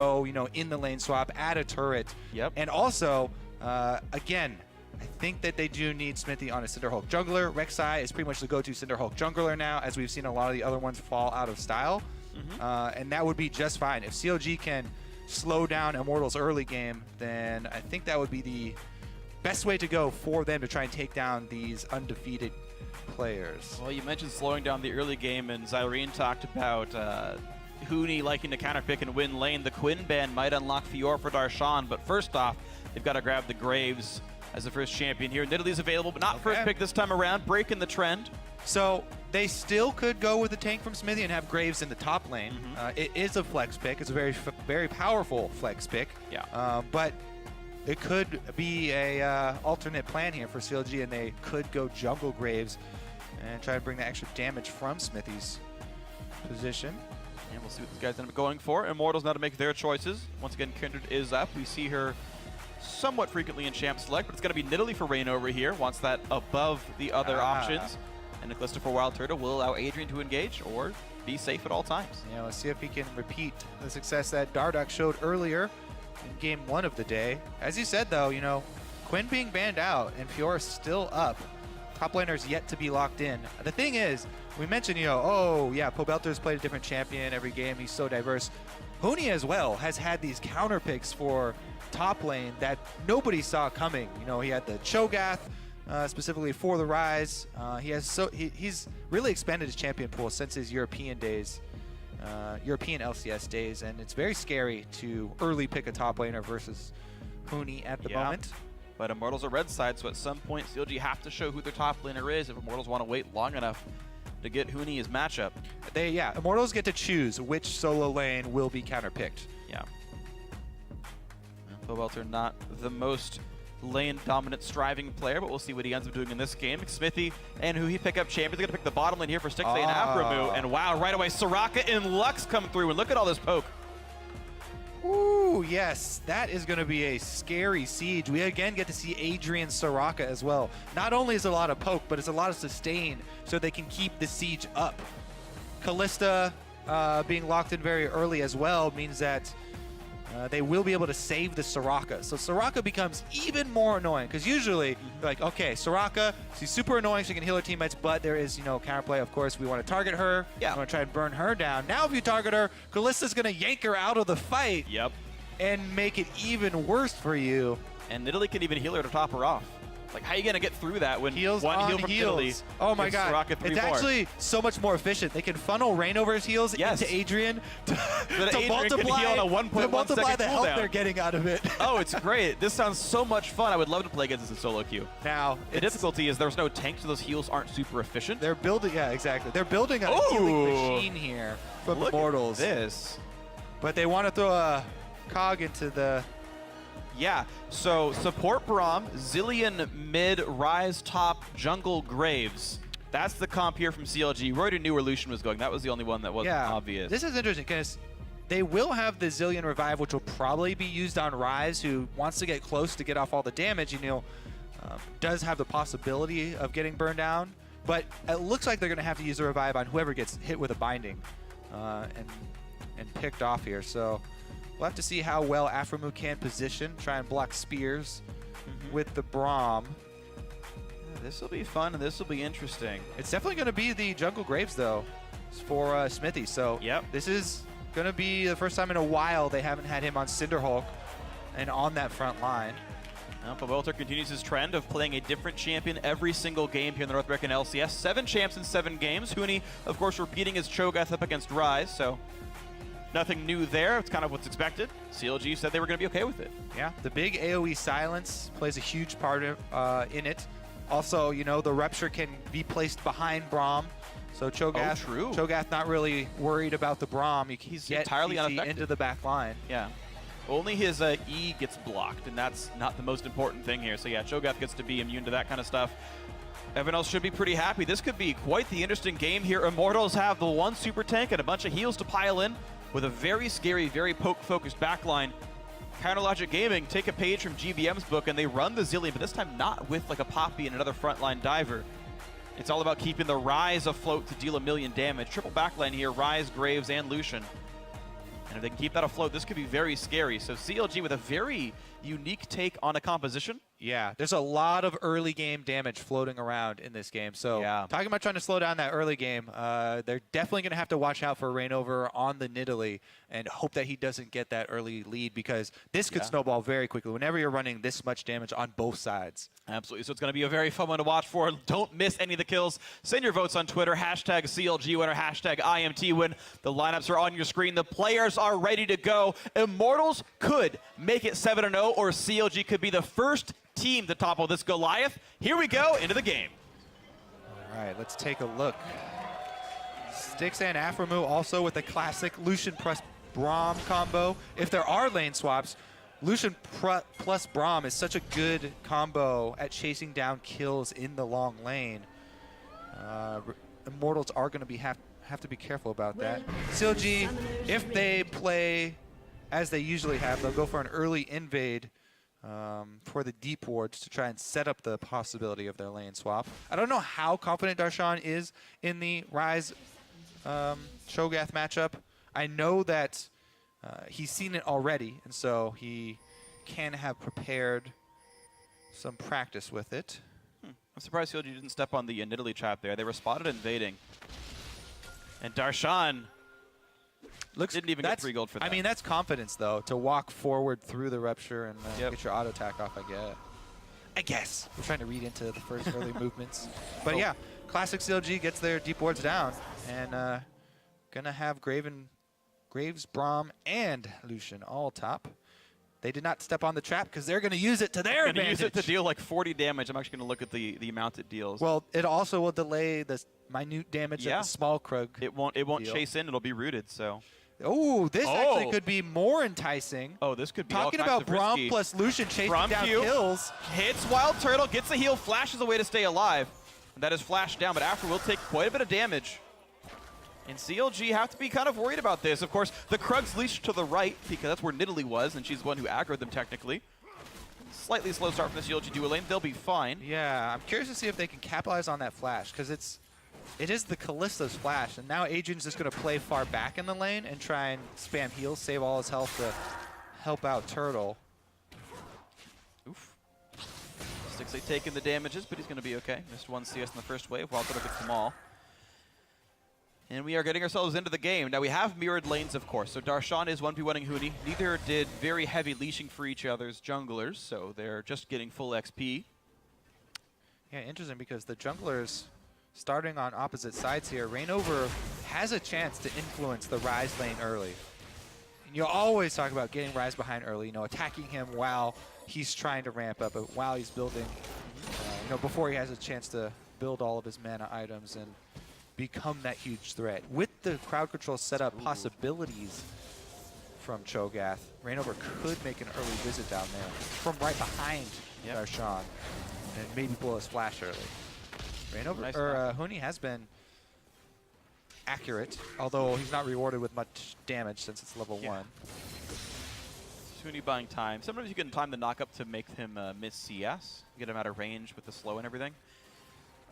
you know, in the lane swap, add a turret. Yep. And also, again, I think that they do need Smithy on a Cinderhulk jungler. Rek'Sai is pretty much the go-to Cinderhulk jungler now, as we've seen a lot of the other ones fall out of style. And that would be just fine. If CLG can slow down Immortals early game, then I think that would be the best way to go for them to try and take down these undefeated players. Well, you mentioned slowing down the early game, and Zyrene talked about Huni liking to counterpick and win lane. The Quinn ban might unlock Fior for Darshan, but first off, they've got to grab the Graves as the first champion here. Nidalee's available, but not first pick this time around, breaking the trend. So they still could go with the tank from Smithy and have Graves in the top lane. It is a flex pick. It's a very powerful flex pick. Yeah. But it could be a alternate plan here for CLG, and they could go jungle Graves and try to bring that extra damage from Smithy's position. And we'll see what these guys end up going for. Immortals now to make their choices. Once again, Kindred is up. We see her somewhat frequently in champ select, but it's going to be Nidalee for Rain over here. Wants that above the other options. And the Callisto for Wild Turtle will allow Adrian to engage or be safe at all times. Yeah, let's see if he can repeat the success that Dardoch showed earlier in game 1 of the day. As you said, though, you know, Quinn being banned out and Fiora still up. Top laner's yet to be locked in. The thing is, we mentioned, you know, oh yeah, Pobelter's played a different champion every game. He's so diverse. Huni as well has had these counter picks for top lane that nobody saw coming. You know, he had the Cho'Gath, specifically for the Rise. He's really expanded his champion pool since his European days, European LCS days, and it's very scary to early pick a top laner versus Huni at the moment. But Immortals are red side, so at some point CLG have to show who their top laner is if Immortals want to wait long enough to get Huni his matchup. Immortals get to choose which solo lane will be counterpicked. Yeah. Pobelter not the most lane dominant striving player, but we'll see what he ends up doing in this game. Smithy and who he pick up champions. They're going to pick the bottom lane here for Stixley and Aphromoo. And wow, right away Soraka and Lux come through, and look at all this poke. Ooh, yes, that is going to be a scary siege. We again get to see Adrian Soraka as well. Not only is it a lot of poke, but it's a lot of sustain, so they can keep the siege up. Callista being locked in very early as well means that they will be able to save the Soraka. So Soraka becomes even more annoying, because usually, like, okay, Soraka, she's super annoying, she can heal her teammates, but there is, you know, counterplay. Of course, we want to target her. Yeah. We want to try and burn her down. Now if you target her, Callista's going to yank her out of the fight. Yep. And make it even worse for you. And Nidalee can even heal her to top her off. Like, how are you going to get through that when one heal from Nidalee? Oh my god. It's actually so much more efficient. They can funnel Rainover's heals into Adrian to multiply the health they're getting out of it. Oh, it's great. This sounds so much fun. I would love to play against this in solo queue. Now, the difficulty is there's no tank, so those heals aren't super efficient. They're building, exactly. They're building a healing machine here from Immortals. Look at this. But they want to throw a cog into the... Yeah, so support Braum, Zillion mid, Rise top, jungle Graves. That's the comp here from CLG. Reuther knew where Lucian was going. That was the only one that wasn't obvious. This is interesting because they will have the Zillion revive, which will probably be used on Rise, who wants to get close to get off all the damage. You know, does have the possibility of getting burned down, but it looks like they're going to have to use the revive on whoever gets hit with a binding and picked off here. So we'll have to see how well Aphromoo can position, try and block spears with the Braum. This will be fun, and this will be interesting. It's definitely going to be the jungle Graves, though, for Smithy. So this is going to be the first time in a while they haven't had him on Cinderhulk and on that front line. Well, Pobelter continues his trend of playing a different champion every single game here in the North American LCS. 7 champs in 7 games. Huni, of course, repeating his Cho'Gath up against Rise, so nothing new there. It's kind of what's expected. CLG said they were going to be okay with it. Yeah, the big AoE silence plays a huge part in it. Also, you know, the Rupture can be placed behind Braum. So Cho'Gath not really worried about the Braum. He's entirely unaffected into the back line. Yeah. Only his E gets blocked, and that's not the most important thing here. So yeah, Cho'Gath gets to be immune to that kind of stuff. Everyone else should be pretty happy. This could be quite the interesting game here. Immortals have the 1 super tank and a bunch of heals to pile in with a very scary, very poke-focused backline. Counterlogic Gaming take a page from GBM's book, and they run the Zillion, but this time not with like a Poppy and another frontline diver. It's all about keeping the Rise afloat to deal 1 million damage. Triple backline here, Rise, Graves, and Lucian. And if they can keep that afloat, this could be very scary. So CLG with a very unique take on a composition. Yeah, there's a lot of early game damage floating around in this game. So talking about trying to slow down that early game, they're definitely going to have to watch out for Rainover on the Nidalee and hope that he doesn't get that early lead, because this could snowball very quickly whenever you're running this much damage on both sides. Absolutely. So it's going to be a very fun one to watch for. Don't miss any of the kills. Send your votes on Twitter. Hashtag CLG winner, hashtag IMT win. The lineups are on your screen. The players are ready to go. Immortals could make it 7-0, or CLG could be the first team to topple this Goliath. Here we go into the game. All right, let's take a look. Styx and Aframu also with the classic Lucian plus Braum combo. If there are lane swaps, Lucian plus Braum is such a good combo at chasing down kills in the long lane. Immortals are going to have to be careful about that. CLG, if they play as they usually have, they'll go for an early invade for the deep wards to try and set up the possibility of their lane swap. I don't know how confident Darshan is in the Ryze Cho'Gath matchup. I know that he's seen it already, and so he can have prepared some practice with it. I'm surprised CLG didn't step on the Nidalee trap there. They were spotted invading. And Darshan didn't even get 3 gold for that. I mean, that's confidence, though, to walk forward through the rupture and get your auto attack off, I guess. We're trying to read into the first early movements. But yeah, classic CLG gets their deep wards down, and gonna have Graves, Braum, and Lucian all top. They did not step on the trap because they're going to use it to their advantage. Use it to deal like 40 damage. I'm actually going to look at the amount it deals. Well, it also will delay the minute damage that the small Krug. It won't chase in. It'll be rooted. So. Oh, this actually could be more enticing. Oh, this could be talking about Braum plus Lucian chasing down kills. Hits Wild Turtle, gets a heal, flashes away to stay alive. And that is flashed down, but after will take quite a bit of damage. And CLG have to be kind of worried about this. Of course, the Krug's leashed to the right because that's where Nidalee was, and she's the one who aggroed them technically. Slightly slow start from the CLG duo lane. They'll be fine. Yeah, I'm curious to see if they can capitalize on that flash, because it is the Kallista's flash, and now Adrian's just going to play far back in the lane and try and spam heals, save all his health to help out Turtle. Oof. Styx taking the damages, but he's going to be okay. Missed 1 CS in the first wave. Wild Turtle gets them all. And we are getting ourselves into the game. Now we have mirrored lanes, of course. So Darshan is 1v1ing Huni. Neither did very heavy leashing for each other's junglers, so they're just getting full XP. Yeah, interesting, because the junglers starting on opposite sides here. Rainover has a chance to influence the Ryze lane early. And you'll always talk about getting Ryze behind early, attacking him while he's trying to ramp up, while he's building, before he has a chance to build all of his mana items and become that huge threat. With the crowd control setup possibilities from Cho'Gath, Rainover could make an early visit down there from right behind Darshan and maybe blow his flash early. Huni has been accurate, although he's not rewarded with much damage since it's level 1. Huni buying time. Sometimes you can time the knock-up to make him miss CS, get him out of range with the slow and everything.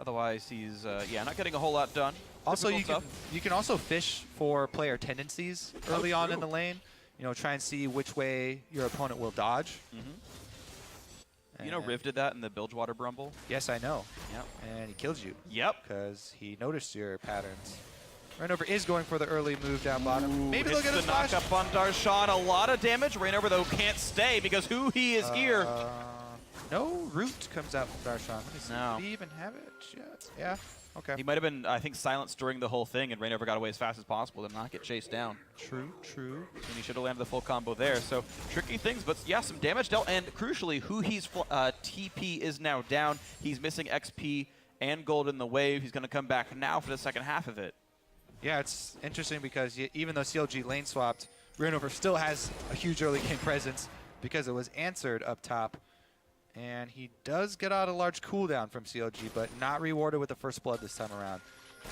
Otherwise, he's not getting a whole lot done. Also, you can also fish for player tendencies early on in the lane. Try and see which way your opponent will dodge. You know Riv did that in the Bilgewater Brumble? Yes, I know. Yep. And he kills you. Yep. Because he noticed your patterns. Rainover is going for the early move down bottom. Ooh, maybe they'll get a knock up on Darshan. A lot of damage. Rainover, though, can't stay because he is here. No root comes out from Darshan. Let me see. No. Did he even have it yet? Yeah. Okay. He might have been, I think, silenced during the whole thing, and Rainover got away as fast as possible to not get chased down. True. And he should have landed the full combo there. So tricky things, but yeah, some damage dealt. And crucially, Huhi's TP is now down. He's missing XP and gold in the wave. He's going to come back now for the second half of it. Yeah, it's interesting because even though CLG lane swapped, Rainover still has a huge early game presence because it was answered up top. And he does get out a large cooldown from CLG, but not rewarded with the first blood this time around.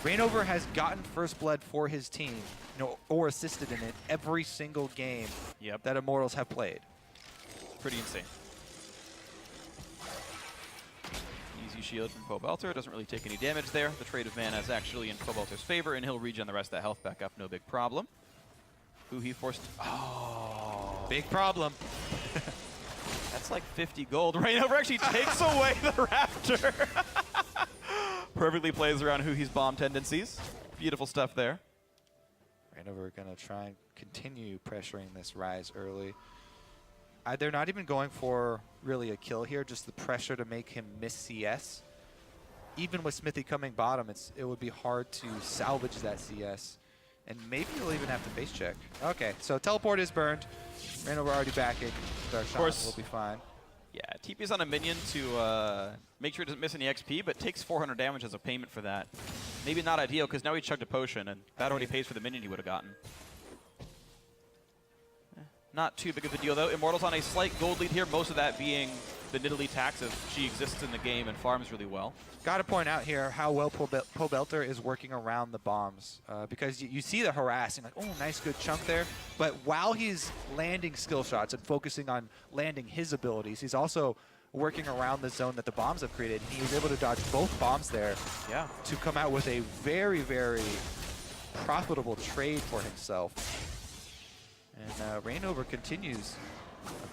Rainover has gotten first blood for his team, or assisted in it every single game that Immortals have played. Pretty insane. Easy shield from Pobelter. Doesn't really take any damage there. The trade of mana is actually in Pobelter's favor, and he'll regen the rest of that health back up, no big problem. Who he forced. Oh. Big problem. That's like 50 gold. Rainover actually takes away the Raptor. Perfectly plays around Who he's bomb tendencies. Beautiful stuff there. Rainover gonna try and continue pressuring this Rise early. They're not even going for really a kill here, just the pressure to make him miss CS. Even with Smithy coming bottom, it would be hard to salvage that CS. And maybe he'll even have to face check. Okay, so teleport is burned. Rainover already backing. Darshan will be fine. Yeah, TP's on a minion to make sure it doesn't miss any XP, but takes 400 damage as a payment for that. Maybe not ideal, because now he chugged a potion, and that already pays for the minion he would have gotten. Not too big of a deal, though. Immortals on a slight gold lead here, most of that being the Nidalee tax if she exists in the game and farms really well. Got to point out here how well Pobelter is working around the bombs, because you see the harassing, like, oh, nice good chunk there. But while he's landing skill shots and focusing on landing his abilities, he's also working around the zone that the bombs have created. He was able to dodge both bombs there to come out with a very, very profitable trade for himself. And Rainover continues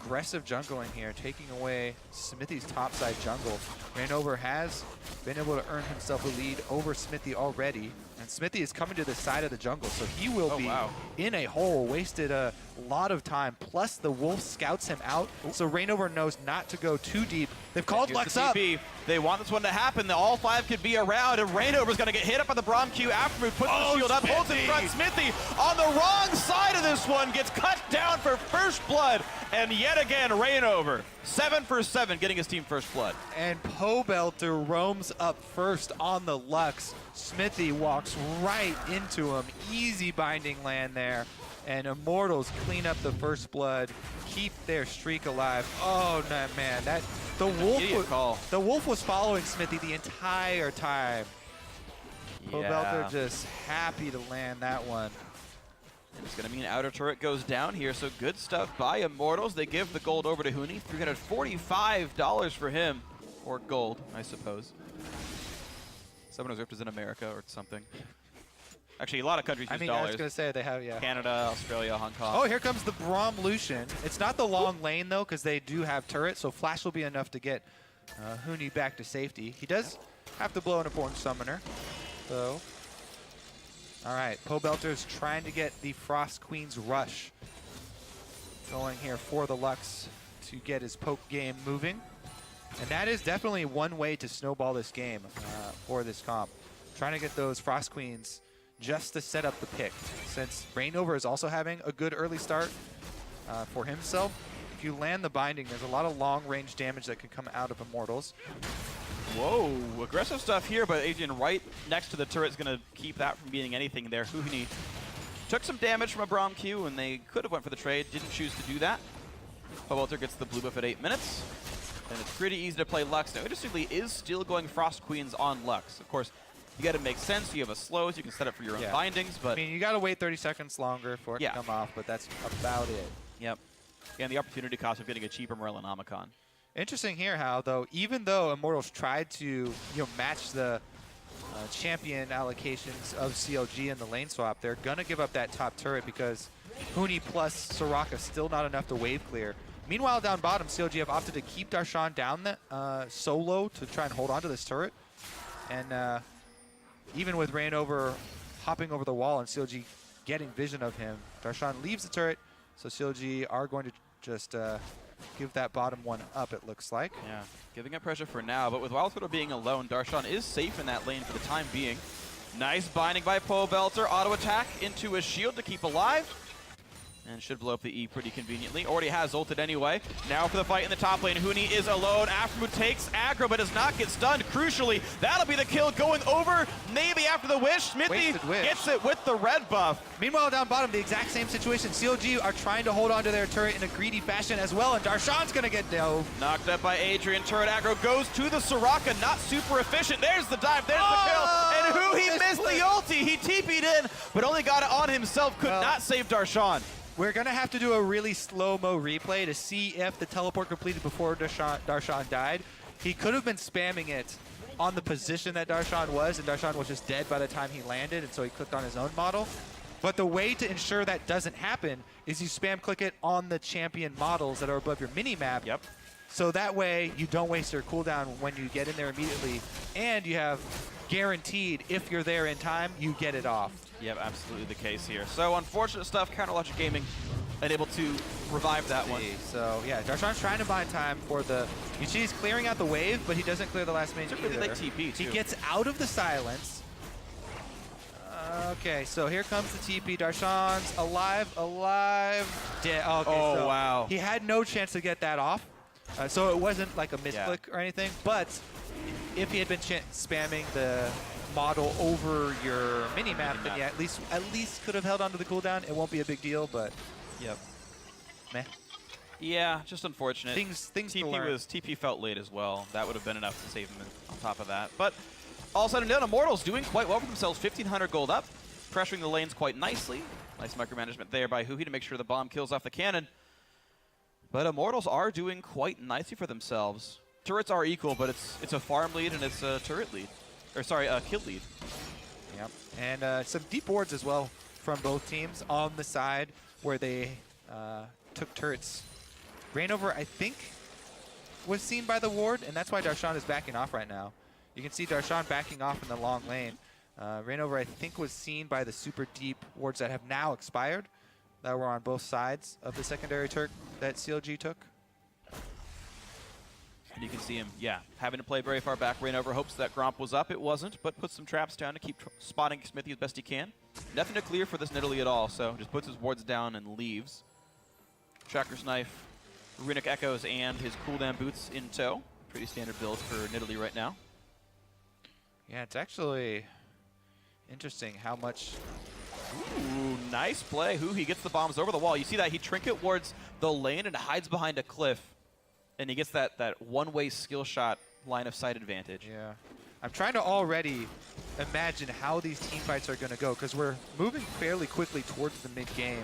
aggressive jungling here, taking away Smithy's topside jungle. Rainover has been able to earn himself a lead over Smithy already, and Smithy is coming to the side of the jungle, so he will be in a hole, wasted a lot of time, plus the Wolf scouts him out, so Rainover knows not to go too deep. They've called Lux up. They want this one to happen, all five could be around, and Rainover's going to get hit up on the Braum Q afterward, puts the shield up, holds in front. Smithy on the wrong side of this one, gets cut down for first blood, and yet again, Rainover, 7 for 7, getting his team first blood. And Pobelter roams up first on the Lux. Smithy walks right into him. Easy binding land there. And Immortals clean up the first blood, keep their streak alive. Oh, no, man. The Wolf was following Smithy the entire time. Yeah. Pobelter just happy to land that one. It's going to mean outer turret goes down here, so good stuff by Immortals. They give the gold over to Huni. $345 for him. Or gold, I suppose. Someone who's ripped is in America or something. Actually, a lot of countries use dollars. I was going to say they have, Canada, Australia, Hong Kong. Oh, here comes the Braum Lucian. It's not the long lane, though, because they do have turrets, so Flash will be enough to get Huni back to safety. He does have to blow an important summoner, though. All right, Pobelter's trying to get the Frost Queen's Rush going here for the Lux to get his poke game moving. And that is definitely one way to snowball this game for this comp. Trying to get those Frost Queens just to set up the pick. Since Rainover is also having a good early start for himself, if you land the binding, there's a lot of long-range damage that can come out of Immortals. Whoa, aggressive stuff here, but Adrian right next to the turret is going to keep that from being anything there. Huni took some damage from a Braum Q, and they could have went for the trade, didn't choose to do that. Pobelter gets the blue buff at 8 minutes, and it's pretty easy to play Lux. Now, interestingly, is still going Frost Queens on Lux. Of course, you got to make sense. You have a slow, so you can set up for your own bindings, but... I mean, you got to wait 30 seconds longer for it to come off, but that's about it. Yep. And the opportunity cost of getting a cheaper Merlinomicon. Interesting here how, though, even though Immortals tried to match the champion allocations of CLG in the lane swap, they're going to give up that top turret because Huni plus Soraka still not enough to wave clear. Meanwhile, down bottom, CLG have opted to keep Darshan down solo to try and hold on to this turret. And even with Rainover hopping over the wall and CLG getting vision of him, Darshan leaves the turret, so CLG are going to just give that bottom one up, it looks like. Yeah, giving up pressure for now, but with Wildfiddle being alone, Darshan is safe in that lane for the time being. Nice binding by Pobelter, auto attack into a shield to keep alive. And should blow up the E pretty conveniently. Already has ulted anyway. Now for the fight in the top lane. Huni is alone. Aftermoon takes aggro, but does not get stunned. Crucially, that'll be the kill going over. Maybe after the wish. Smithy gets it with the red buff. Meanwhile, down bottom, the exact same situation. CLG are trying to hold on to their turret in a greedy fashion as well, and Darshan's going to get dove. Knocked up by Adrian. Turret aggro goes to the Soraka. Not super efficient. There's the dive. There's the kill. And he missed the ulti. He TP'd in, but only got it on himself. Could not save Darshan. We're going to have to do a really slow-mo replay to see if the teleport completed before Darshan died. He could have been spamming it on the position that Darshan was, and Darshan was just dead by the time he landed, and so he clicked on his own model. But the way to ensure that doesn't happen is you spam click it on the champion models that are above your mini-map. Yep. So that way you don't waste your cooldown when you get in there immediately, and you have guaranteed if you're there in time, you get it off. Yep, absolutely the case here. So unfortunate stuff, Counterlogic Gaming unable to revive that one. So yeah, Darshan's trying to buy time for the, you see he's clearing out the wave, but he doesn't clear the last minion It's a really either. like TP too. He gets out of the silence. Okay, so here comes the TP. Darshan's alive, dead. Okay, Oh, so wow. he had no chance to get that off. So it wasn't like a misclick or anything, but if he had been spamming the model over your mini-map, then yeah, at least could have held onto the cooldown. It won't be a big deal, but Yep. meh. Yeah, just unfortunate. Things to TP learn. TP felt late as well. That would have been enough to save him on top of that. But all said and done, Immortals doing quite well for themselves. 1,500 gold up, pressuring the lanes quite nicely. Nice micromanagement there by Huhi to make sure the bomb kills off the cannon. But Immortals are doing quite nicely for themselves. Turrets are equal, but it's a farm lead and it's a turret lead. Or sorry, a kill lead. Yep, and some deep wards as well from both teams on the side where they took turrets. Rainover, I think, was seen by the ward, and that's why Darshan is backing off right now. You can see Darshan backing off in the long lane. Rainover, I think, was seen by the super deep wards that have now expired, that were on both sides of the secondary Turk that CLG took. And you can see him, yeah, having to play very far back. Rainover hopes that Gromp was up. It wasn't, but puts some traps down to keep spotting Smithy as best he can. Nothing to clear for this Nidalee at all, so just puts his wards down and leaves. Tracker's Knife, Runic Echoes, and his cooldown boots in tow. Pretty standard build for Nidalee right now. Yeah, it's actually interesting how much... Ooh, nice play. He gets the bombs over the wall. You see that? He trinket wards the lane and hides behind a cliff. And he gets that one-way skill shot line of sight advantage. Yeah. I'm trying to already imagine how these team fights are going to go, because we're moving fairly quickly towards the mid-game.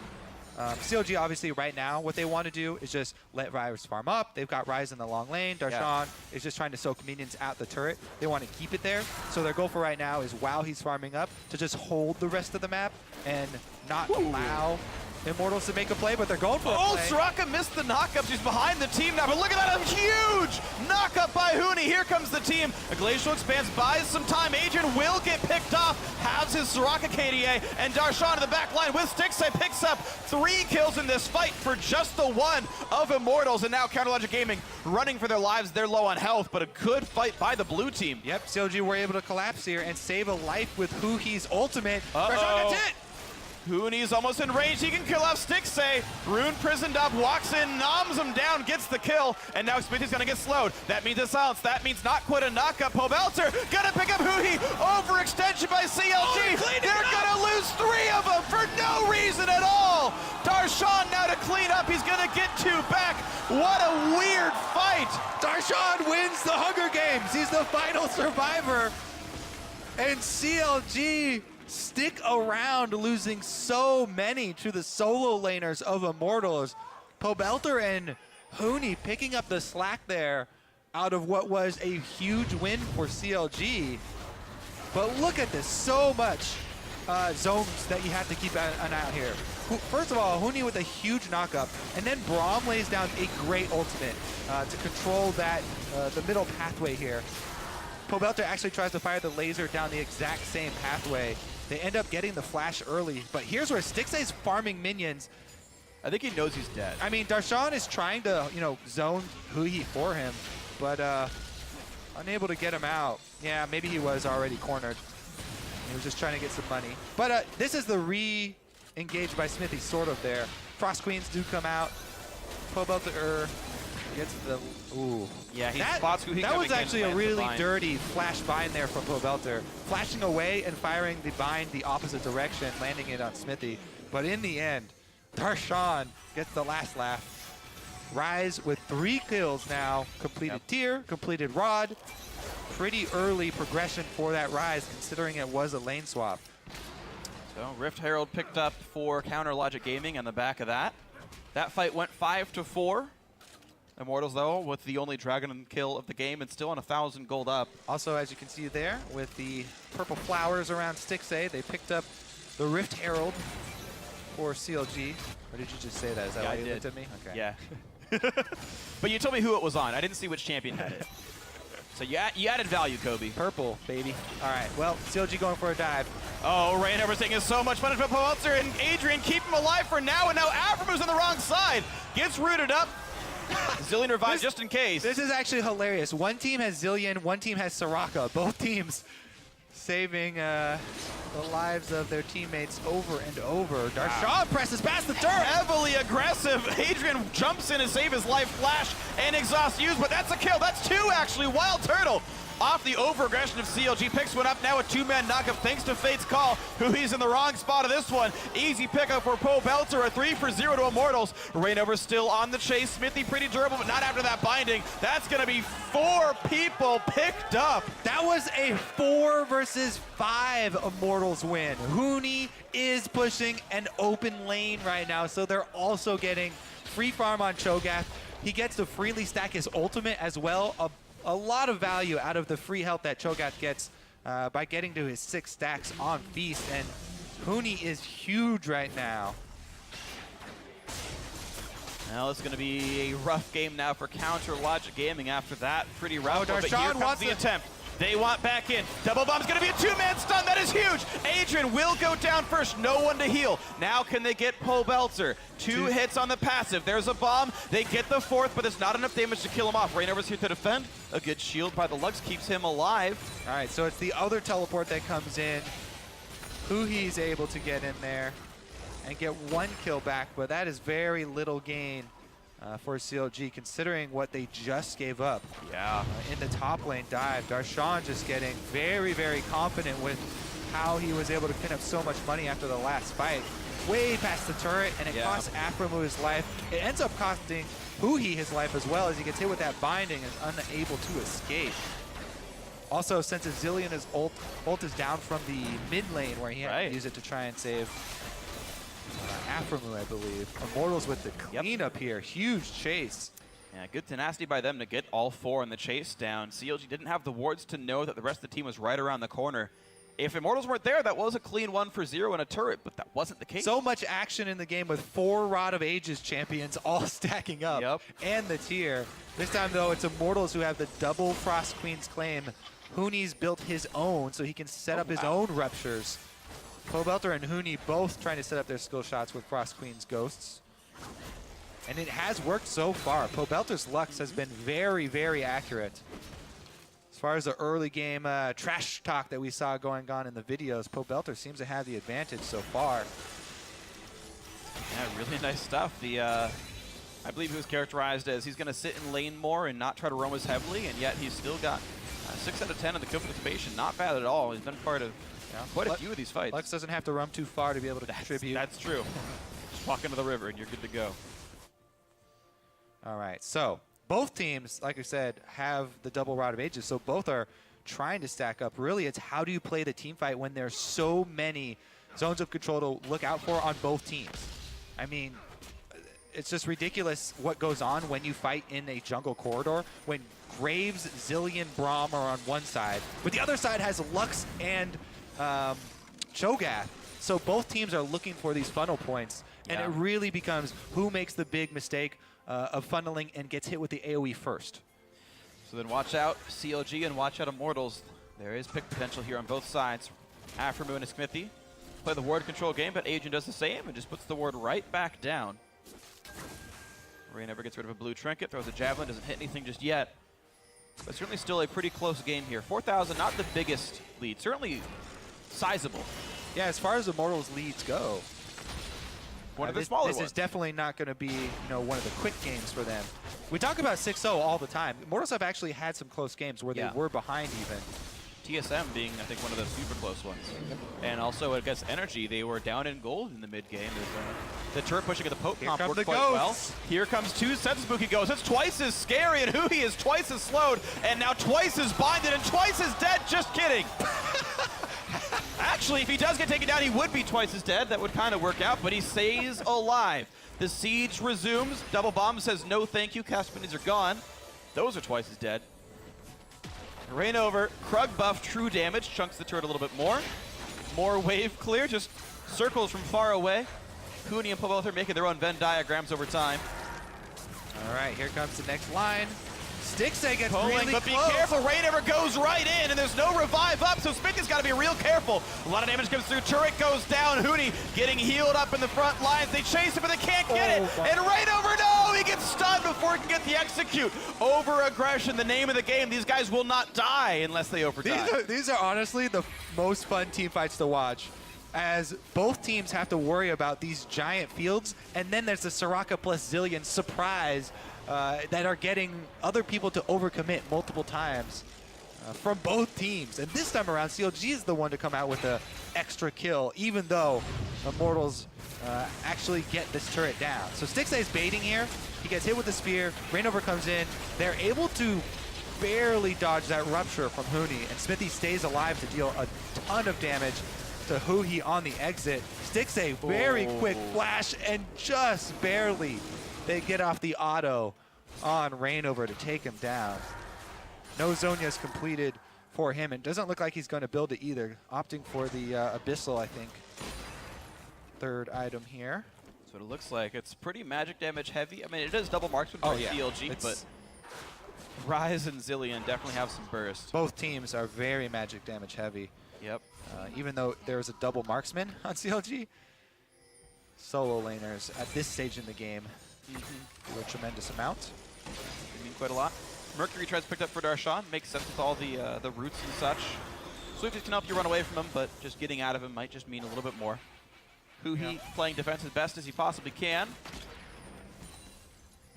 CLG, obviously, right now, what they want to do is just let Ryze farm up. They've got Ryze in the long lane. Darshan is just trying to soak minions out the turret. They want to keep it there. So their goal for right now is, while he's farming up, to just hold the rest of the map and not allow Immortals to make a play, but they're going for a play. Soraka missed the knockup. She's behind the team now, but look at that, a huge knockup by Huni. Here comes the team. A Glacial Expanse buys some time. Adrian will get picked off, has his Soraka KDA, and Darshan in the back line with Stixay picks up 3 kills in this fight for just the one of Immortals, and now Counterlogic Gaming running for their lives. They're low on health, but a good fight by the blue team. Yep, CLG were able to collapse here and save a life with Huhi's ultimate. Uh-oh. Darshan gets hit! Huni's almost in range. He can kill off Stixay. Rune prisoned up, walks in, noms him down, gets the kill, and now Smithy's gonna get slowed. That means a silence. That means not quite a knockup. Pobelter gonna pick up Huhi. Overextension by CLG. They're gonna lose 3 of them for no reason at all. Darshan now to clean up. He's gonna get 2 back. What a weird fight. Darshan wins the Hunger Games. He's the final survivor. And CLG stick around, losing so many to the solo laners of Immortals. Pobelter and Huni picking up the slack there out of what was a huge win for CLG. But look at this, so much zones that you have to keep an eye out here. First of all, Huni with a huge knockup, and then Braum lays down a great ultimate to control that the middle pathway here. Pobelter actually tries to fire the laser down the exact same pathway. They end up getting the flash early, but here's where Stixay's farming minions. I think he knows he's dead. I mean, Darshan is trying to, zone Huhi for him, but unable to get him out. Yeah, maybe he was already cornered. He was just trying to get some money. But this is the re-engage by Smithy, sort of there. Frost Queens do come out. Pobelter gets the, ooh. Yeah, he spots Huhi. That was actually a really dirty flash bind there from Pobelter. Flashing away and firing the bind the opposite direction, landing it on Smithy. But in the end, Darshan gets the last laugh. Ryze with 3 kills now. Completed tier, completed rod. Pretty early progression for that Ryze, considering it was a lane swap. So Rift Herald picked up for Counterlogic Gaming on the back of that. That fight went 5-4. Immortals, though, with the only dragon kill of the game and still on 1,000 gold up. Also, as you can see there, with the purple flowers around Stixay, they picked up the Rift Herald for CLG. Or did you just say that? Is that why you looked at me? Okay. Yeah. But you told me who it was on. I didn't see which champion had it. So you added value, Kobe. Purple, baby. All right, well, CLG going for a dive. Oh, Rainover's taking so much punishment. Peltzer and Adrian keep him alive for now, and now Aframu's on the wrong side. Gets rooted up. Zillion revived just in case. This is actually hilarious. One team has Zillion, one team has Soraka. Both teams saving the lives of their teammates over and over. Darshan presses past the turret. Heavily aggressive. Adrian jumps in to save his life. Flash and exhaust used, but that's a kill. That's two, actually. Wild Turtle off the over-aggression of CLG. Picks one up now, a two-man knockup thanks to Fate's call, who he's in the wrong spot of this one. Easy pickup for Pobelter, a 3-for-0 to Immortals. Rainover still on the chase. Smithy pretty durable, but not after that binding. That's going to be 4 people picked up. That was a 4 versus 5 Immortals win. Huni is pushing an open lane right now, so they're also getting free farm on Cho'Gath. He gets to freely stack his ultimate as well. A lot of value out of the free health that Cho'Gath gets by getting to his 6 stacks on Feast, and Huni is huge right now. Well, it's going to be a rough game now for Counter Logic Gaming after that. Pretty rough, Oh, but here comes the attempt. They want back in. Double bomb's going to be a 2-man stun. That is huge. Adrian will go down first. No one to heal. Now can they get Pobelter? Two hits on the passive. There's a bomb. They get the 4th, but there's not enough damage to kill him off. Rainover's here to defend. A good shield by the Lux keeps him alive. All right, so it's the other teleport that comes in. Huhi's able to get in there and get 1 kill back, but that is very little gain for CLG, considering what they just gave up. Yeah. In the top lane dive. Darshan just getting very, very confident with how he was able to pin up so much money after the last fight. Way past the turret, and it costs Aframu his life. It ends up costing Huhi his life as well, as he gets hit with that binding and is unable to escape. Also, since his Zillion's ult is down from the mid lane, where he had to use it to try and save Aframu, I believe. Immortals with the cleanup here. Huge chase. Yeah, good tenacity by them to get all 4 in the chase down. CLG didn't have the wards to know that the rest of the team was right around the corner. If Immortals weren't there, that was a clean 1-for-0 and a turret, but that wasn't the case. So much action in the game with 4 Rod of Ages champions all stacking up. And the tier. This time, though, it's Immortals who have the double Frost Queen's claim. Huni's built his own, so he can set up his own ruptures. Pobelter and Huni both trying to set up their skill shots with Frost Queen's ghosts. And it has worked so far. Pobelter's Lux has been very, very accurate. As far as the early game trash talk that we saw going on in the videos, Pobelter seems to have the advantage so far. Yeah, really nice stuff. I believe he was characterized as he's going to sit in lane more and not try to roam as heavily, and yet he's still got 6 out of 10 in the kill participation. Not bad at all. He's been part of quite a few of these fights. Lux doesn't have to run too far to be able to contribute. That's true. Just walk into the river and you're good to go. All right, so both teams, like I said, have the double Rod of Ages, so both are trying to stack up. Really, it's how do you play the team fight when there's so many zones of control to look out for on both teams. I mean, it's just ridiculous what goes on when you fight in a jungle corridor, when Graves, Zillion, Braum are on one side, but the other side has Lux and Cho'Gath. So both teams are looking for these funnel points, and it really becomes who makes the big mistake of funneling and gets hit with the AoE first. So then watch out CLG and watch out Immortals. There is pick potential here on both sides. Aframu and Smithy play the ward control game, but Adrian does the same and just puts the ward right back down. Ray never gets rid of a blue trinket, throws a javelin, doesn't hit anything just yet. But certainly still a pretty close game here. 4,000, not the biggest lead, certainly sizable. Yeah, as far as Immortals leads go, one of the smaller ones. This is definitely not going to be, one of the quick games for them. We talk about 6-0 all the time. Immortals have actually had some close games where they were behind even. TSM being, I think, one of the super close ones. And also against Energy, they were down in gold in the mid-game. The turret pushing at the Poke comp worked quite well. Here comes 2 sets of spooky ghosts. It's twice as scary, and Huhi is twice as slowed, and now twice as binded, and twice as dead. Just kidding. Actually, if he does get taken down, he would be twice as dead. That would kind of work out, but he stays alive. The siege resumes. Double Bomb says no thank you. Cast minis are gone. Those are twice as dead. Rainover, Krug buff, true damage, chunks the turret a little bit more. More wave clear, just circles from far away. Huni and Pavelth are making their own Venn diagrams over time. All right, here comes the next line. Stixay gets Pulling, really but close. be careful. Rain never goes right in, and there's no revive up, so Smithy's got to be real careful. A lot of damage comes through. Turret goes down. Huni getting healed up in the front lines. They chase him, but they can't get it. And Rain over, no! He gets stunned before he can get the execute. Over-aggression, the name of the game. These guys will not die unless they overdie. These are honestly the most fun team fights to watch, as both teams have to worry about these giant fields, and then there's the Soraka plus Zillion surprise that are getting other people to overcommit multiple times from both teams. And this time around, CLG is the one to come out with the extra kill, even though Immortals actually get this turret down. So Stixay is baiting here. He gets hit with the spear. Rainover comes in. They're able to barely dodge that rupture from Huni, and Smithy stays alive to deal a ton of damage to Huhi on the exit. Stixay, very quick flash, and just barely they get off the auto on Rainover to take him down. No Zhonya's completed for him, and doesn't look like he's going to build it either. Opting for the Abyssal, I think. Third item here. That's what it looks like. It's pretty magic damage heavy. I mean, it is double marksman for CLG, but Rise and Zillion definitely have some burst. Both teams are very magic damage heavy. Yep. Even though there was a double marksman on CLG, solo laners at this stage in the game do a tremendous amount. They mean quite a lot. Mercury tries picked up for Darshan. Makes sense with all the roots and such. Swifties can help you run away from him, but just getting out of him might just mean a little bit more. Huhi playing defense as best as he possibly can.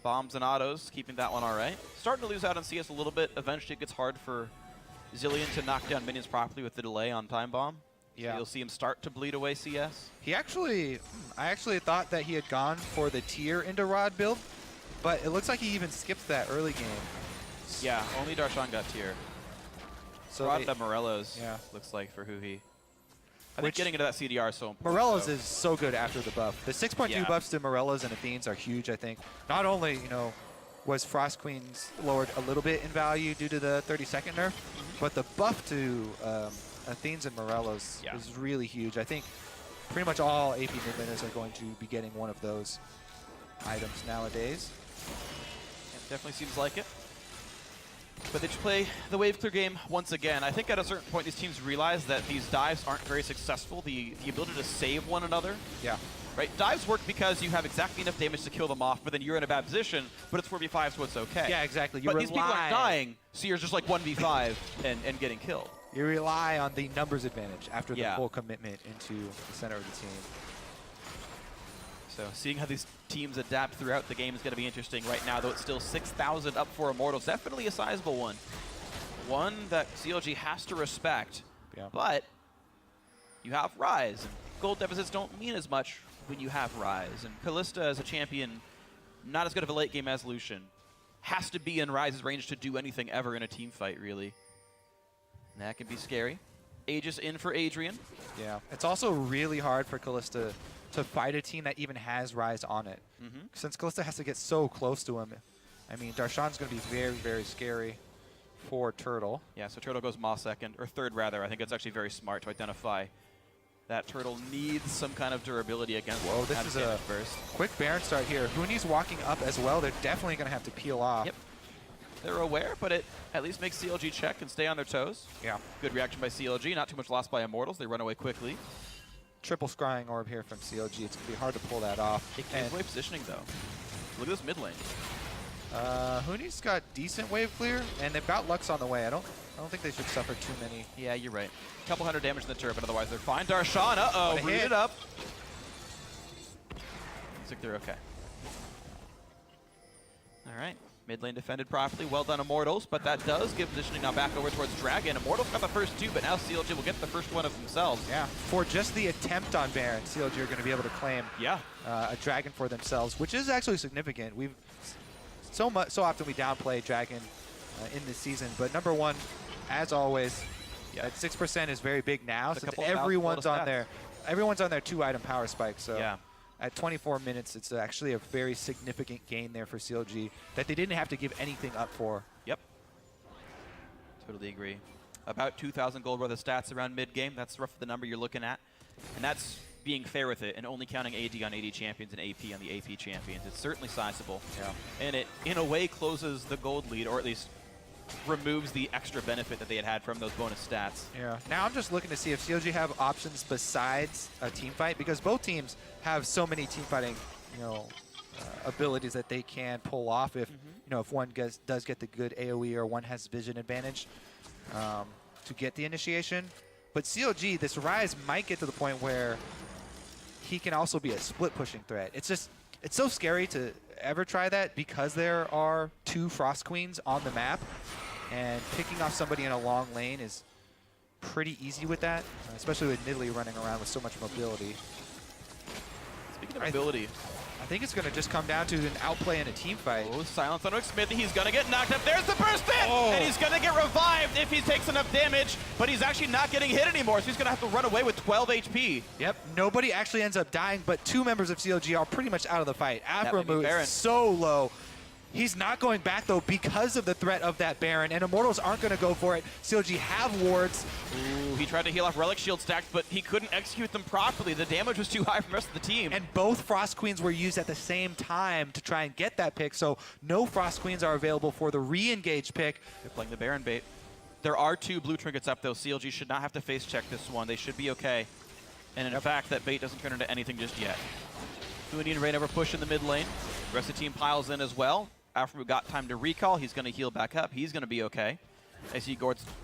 Bombs and autos, keeping that one all right. Starting to lose out on CS a little bit. Eventually it gets hard for Zillion to knock down minions properly with the delay on time bomb. Yeah. So you'll see him start to bleed away CS. He actually, I actually thought that he had gone for the tier into Rod build, but it looks like he even skipped that early game. Yeah, only Darshan got tier. So Rod Morello's looks like for Huhi. I think getting into that CDR is so important. Morello's is so good after the buff. The 6.2 buffs to Morello's and Athene's are huge, I think. Not only, you know, was Frost Queen's lowered a little bit in value due to the 30-second nerf, but the buff to Athene's and Morello's is really huge. I think pretty much all AP mid-laners are going to be getting one of those items nowadays. It definitely seems like it. But they just play the wave clear game once again. I think at a certain point these teams realize that these dives aren't very successful. The ability to save one another. Yeah. Right? Dives work because you have exactly enough damage to kill them off, but then you're in a bad position, but it's 4v5, so it's okay. Yeah, exactly. But these people aren't dying, so you're just like 1v5 and getting killed. You rely on the numbers advantage after the full commitment into the center of the team. So seeing how these teams adapt throughout the game is going to be interesting right now, though it's still 6,000 up for Immortals. Definitely a sizable one. One that CLG has to respect, but you have Rise, and gold deficits don't mean as much when you have Rise. And Kalista as a champion, not as good of a late game as Lucian. Has to be in Rise's range to do anything ever in a team fight, really. And that can be scary. Aegis in for Adrian. Yeah, it's also really hard for Kalista to fight a team that even has Rise on it. Since Kalista has to get so close to him, I mean, Darshan's going to be very, very scary for Turtle. Yeah, so Turtle goes Maw second, or third rather. I think it's actually very smart to identify that Turtle needs some kind of durability against this is a quick Baron start here. Huni's walking up as well. They're definitely going to have to peel off. Yep. They're aware, but it at least makes CLG check and stay on their toes. Yeah. Good reaction by CLG. Not too much loss by Immortals. They run away quickly. Triple scrying orb here from CLG. It's going to be hard to pull that off. It gives away positioning, though. Look at this mid lane. Huni's got decent wave clear, and they've got Lux on the way. I don't think they should suffer too many. Yeah, you're right. A couple hundred damage in the turret, but otherwise they're fine. Darshan, rooted up. Looks like they're okay. All right. Mid lane defended properly. Well done, Immortals, but that does give positioning now back over towards Dragon. Immortals got the first two, but now CLG will get the first one of themselves. Yeah, for just the attempt on Baron, CLG are going to be able to claim a Dragon for themselves, which is actually significant. We've so often we downplay Dragon in this season, but number one, as always, at 6% is very big now, since everyone's on their 2-item power spike. So at 24 minutes, it's actually a very significant gain there for CLG that they didn't have to give anything up for. Yep. Totally agree. About 2,000 gold worth of stats around mid-game. That's roughly the number you're looking at. And that's being fair with it and only counting AD on AD champions and AP on the AP champions. It's certainly sizable. Yeah. And it, in a way, closes the gold lead, or at least removes the extra benefit that they had from those bonus stats. Yeah. Now I'm just looking to see if CLG have options besides a team fight, because both teams have so many team fighting, abilities that they can pull off if, if one does get the good AoE or one has vision advantage to get the initiation. But CLG, this Rise might get to the point where he can also be a split pushing threat. It's so scary to ever try that because there are 2 Frost Queens on the map, and picking off somebody in a long lane is pretty easy with that, especially with Nidalee running around with so much mobility. Speaking of mobility, I think it's going to just come down to an outplay in a team fight. Oh, silence on Smithy. He's going to get knocked up. There's the burst in! Oh. And he's going to get revived if he takes enough damage, but he's actually not getting hit anymore, so he's going to have to run away with 12 HP. Yep, nobody actually ends up dying, but 2 members of CLG are pretty much out of the fight. Aphromoo is so low. He's not going back, though, because of the threat of that Baron, and Immortals aren't going to go for it. CLG have wards. Ooh, he tried to heal off Relic Shield stacks, but he couldn't execute them properly. The damage was too high from the rest of the team. And both Frost Queens were used at the same time to try and get that pick, so no Frost Queens are available for the re-engage pick. They're playing the Baron bait. There are 2 blue trinkets up, though. CLG should not have to face check this one. They should be okay. And in fact, that bait doesn't turn into anything just yet. Huni and Rainover push in the mid lane. The rest of the team piles in as well. Aphromoo got time to recall. He's going to heal back up. He's going to be okay. As he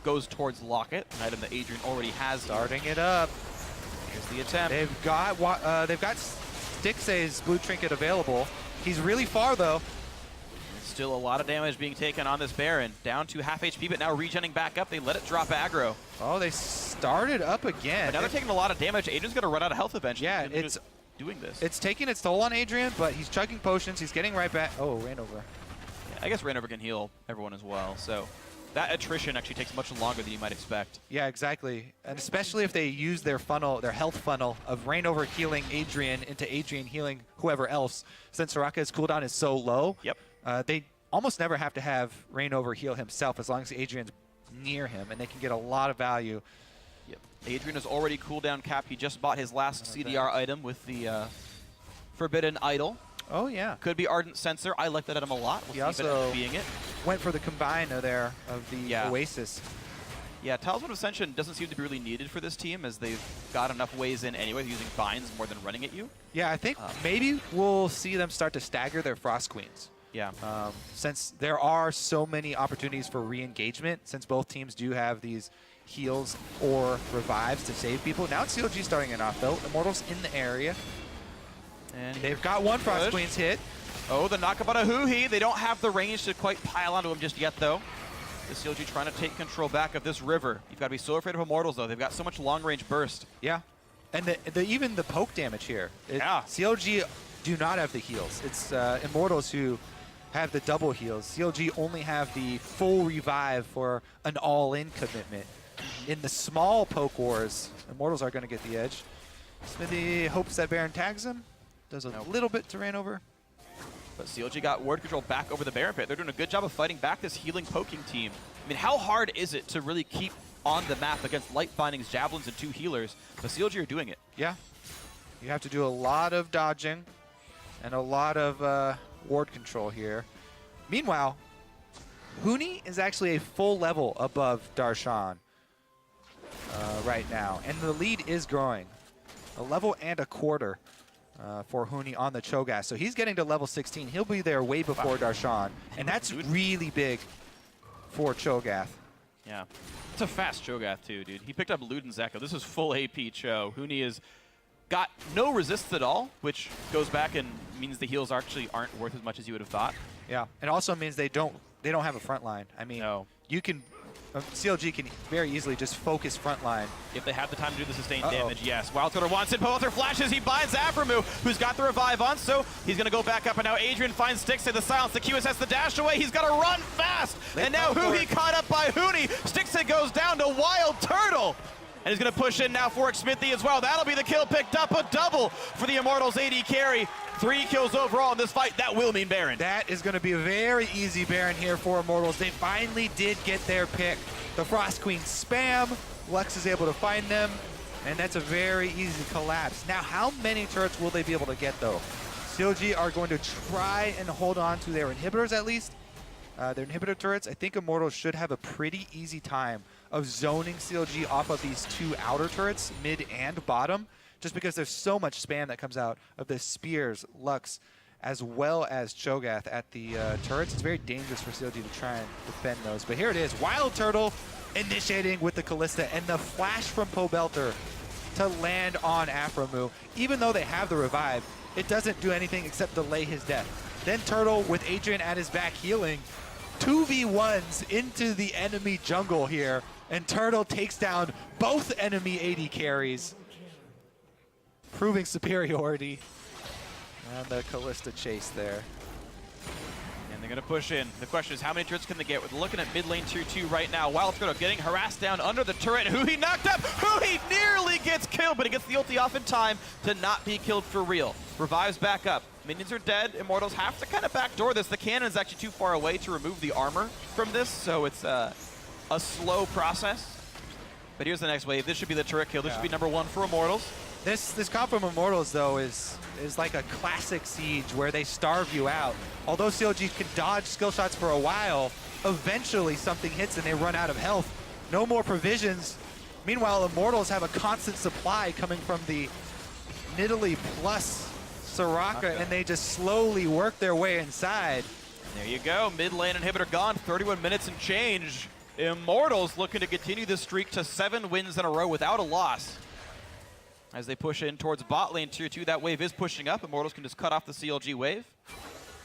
goes towards Locket, an item that Adrian already has. Starting it up. Here's the attempt. They've got Stixay's blue trinket available. He's really far, though. Still a lot of damage being taken on this Baron. Down to half HP, but now regenning back up. They let it drop aggro. Oh, they started up again. But now they're taking a lot of damage. Adrian's going to run out of health eventually. Yeah, it's doing this. It's taking its toll on Adrian, but he's chugging potions. He's getting right back. Oh, Rainover. Yeah, I guess Rainover can heal everyone as well. So that attrition actually takes much longer than you might expect. Yeah, exactly. And especially if they use their funnel, their health funnel of Rainover healing Adrian into Adrian healing whoever else. Since Soraka's cooldown is so low, yep. They almost never have to have Rainover heal himself as long as Adrian's near him, and they can get a lot of value. Yep. Adrian is already cooldown capped. He just bought his last CDR item with the Forbidden Idol. Oh, yeah. Could be Ardent Sensor. I like that item a lot. We'll he see also if it ends up being it. Went for the combine there of the Oasis. Yeah, Talisman of Ascension doesn't seem to be really needed for this team, as they've got enough ways in anyway, using binds more than running at you. Yeah, I think maybe we'll see them start to stagger their Frost Queens. Yeah. Since there are so many opportunities for re-engagement, since both teams do have these heals or revives to save people. Now it's CLG starting it off, though. Immortals in the area. And they've got one Frost Queen's hit. Oh, the knockup on a Hoo-Hee. They don't have the range to quite pile onto him just yet, though. The CLG trying to take control back of this river. You've got to be so afraid of Immortals, though. They've got so much long-range burst. Yeah. And even the poke damage here. CLG do not have the heals. It's Immortals who have the double heals. CLG only have the full revive for an all-in commitment. In the small poke wars, Immortals are going to get the edge. Smithy hopes that Baron tags him. Does a little bit to Rainover. But CLG got ward control back over the Baron pit. They're doing a good job of fighting back this healing poking team. I mean, how hard is it to really keep on the map against Light Bindings, Javelins, and 2 healers? But CLG are doing it. Yeah. You have to do a lot of dodging and a lot of ward control here. Meanwhile, Huni is actually a full level above Darshan right now. And the lead is growing. A level and a quarter for Huni on the Cho'Gath. So he's getting to level 16. He'll be there way before Darshan. And that's really big for Cho'Gath. Yeah. It's a fast Cho'Gath, too, dude. He picked up Luden's Echo. This is full AP Cho. Huni has got no resists at all, which goes back and means the heals actually aren't worth as much as you would have thought. Yeah. It also means they don't have a front line. I mean, you can CLG can very easily just focus front line. If they have the time to do the sustained damage, yes. Wildcutter wants it, both are flashes, he binds Aphromoo, who's got the revive on, so he's gonna go back up, and now Adrian finds Stixay, the silence, the QSS, the dash away, he's gotta run fast! And now Hoo-Hee caught up by Huni, Stixay goes down to Wild Turtle! And he's gonna push in now for Smithy as well. That'll be the kill, picked up a double for the Immortals AD carry. 3 kills overall in this fight. That will mean Baron. That is going to be a very easy Baron here for Immortals. They finally did get their pick. The Frost Queen spam. Lux is able to find them. And that's a very easy collapse. Now, how many turrets will they be able to get, though? CLG are going to try and hold on to their inhibitors, at least. Their inhibitor turrets. I think Immortals should have a pretty easy time of zoning CLG off of these two outer turrets, mid and bottom, just because there's so much spam that comes out of the Spears, Lux, as well as Cho'Gath at the turrets. It's very dangerous for CLG to try and defend those. But here it is, Wild Turtle initiating with the Callista, and the flash from Pobelter to land on Aphromoo. Even though they have the revive, it doesn't do anything except delay his death. Then Turtle, with Adrian at his back healing, 2v1s into the enemy jungle here, and Turtle takes down both enemy AD carries, proving superiority. And the Callista chase there. And they're going to push in. The question is, how many turrets can they get? We're looking at mid lane tier 2 right now. Wild Turtle getting harassed down under the turret. Who he knocked up, who he nearly gets killed, but he gets the ulti off in time to not be killed for real. Revives back up. Minions are dead. Immortals have to kind of backdoor this. The cannon is actually too far away to remove the armor from this, so it's a slow process. But here's the next wave. This should be the turret kill. This should be number 1 for Immortals. This comp from Immortals, though, is like a classic siege where they starve you out. Although CLG can dodge skill shots for a while, eventually something hits and they run out of health. No more provisions. Meanwhile, Immortals have a constant supply coming from the Nidalee plus Soraka, and they just slowly work their way inside. There you go. Mid lane inhibitor gone. 31 minutes and change. Immortals looking to continue this streak to 7 wins in a row without a loss. As they push in towards bot lane tier 2, that wave is pushing up. Immortals can just cut off the CLG wave,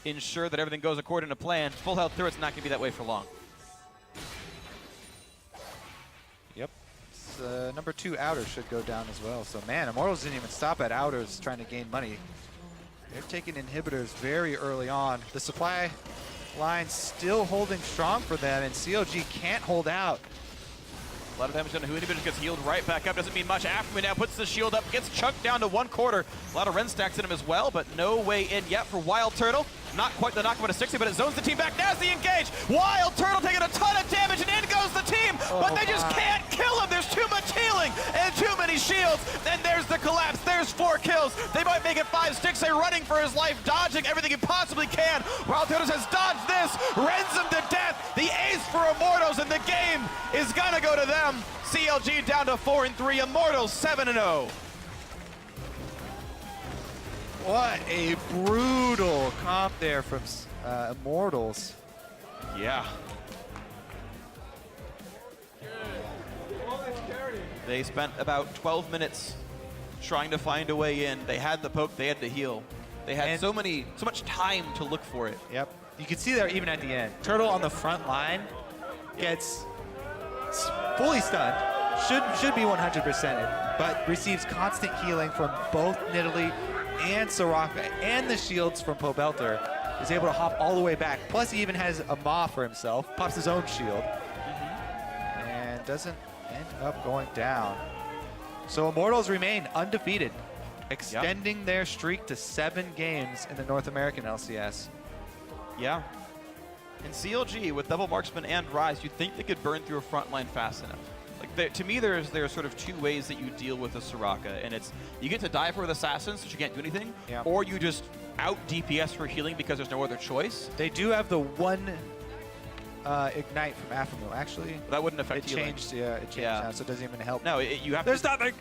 ensure that everything goes according to plan. Full health turret's not going to be that way for long. Yep. Number 2 outer should go down as well. So, man, Immortals didn't even stop at outers trying to gain money. They're taking inhibitors very early on. The supply line still holding strong for them, and CLG can't hold out. A lot of damage done to who inhibitor gets healed right back up. Doesn't mean much. Aphromoo now puts the shield up, gets chunked down to 1/4. A lot of Ren stacks in him as well, but no way in yet for Wild Turtle. Not quite the knockdown to 60, but it zones the team back. Now's the engage. Wild Turtle taking a ton of damage, and in goes the team, but they just can't kill him. There's too much healing and too many shields. And there's the collapse. There's 4 kills. They might make it 5. Stixxay running for his life, dodging everything he possibly can. Wild Turtle has dodged this, rends him to death. The ace for Immortals, and the game is gonna go to them. CLG down to 4-3. Immortals 7-0. What a brutal comp there from Immortals. Yeah. They spent about 12 minutes trying to find a way in. They had the poke, they had to heal. They had so much time to look for it. Yep. You can see there even at the end. Turtle on the front line gets fully stunned. Should be 100%, but receives constant healing from both Nidalee and Soraka, and the shields from Pobelter. Is able to hop all the way back. Plus, he even has a Maw for himself. Pops his own shield. And doesn't end up going down. So Immortals remain undefeated, extending their streak to 7 games in the North American LCS. Yeah. And CLG, with double marksman and Rise, you'd think they could burn through a front line fast enough. Like, to me, there's sort of 2 ways that you deal with a Soraka, and it's you get to die for with Assassins, so you can't do anything, or you just out DPS for healing because there's no other choice. They do have the 1 Ignite from Aphromoo, actually. That wouldn't affect it healing. Changed, yeah, it changed now, so it doesn't even help. No, you have There's nothing!